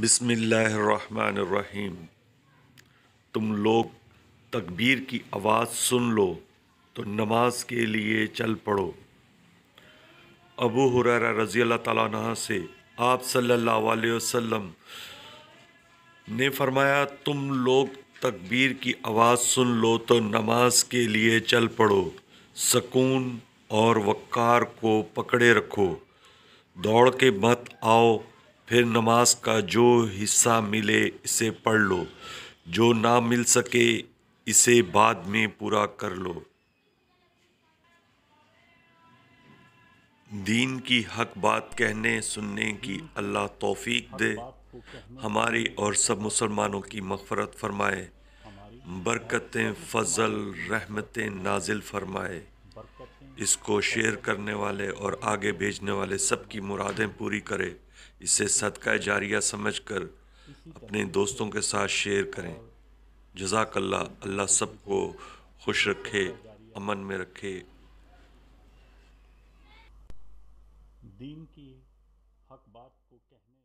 بسم اللہ الرحمن الرحیم۔ تم لوگ تکبیر کی آواز سن لو تو نماز کے لیے چل پڑو۔ ابو ہریرہ رضی اللہ تعالیٰ عنہ سے آپ صلی اللہ علیہ وسلم نے فرمایا، تم لوگ تکبیر کی آواز سن لو تو نماز کے لیے چل پڑو۔ سکون اور وقار کو پکڑے رکھو، دوڑ کے مت آؤ، پھر نماز کا جو حصہ ملے اسے پڑھ لو، جو نہ مل سکے اسے بعد میں پورا کر لو۔ دین کی حق بات کہنے سننے کی اللہ توفیق دے، ہماری اور سب مسلمانوں کی مغفرت فرمائے، برکتیں فضل رحمتیں نازل فرمائے۔ اس کو شیئر کرنے والے اور آگے بھیجنے والے سب کی مرادیں پوری کرے۔ اسے صدقہ جاریہ سمجھ کر اپنے دوستوں کے ساتھ شیئر کریں۔ جزاک اللہ۔ اللہ سب کو خوش رکھے، امن میں رکھے۔ دین کی حق بات کو کہنے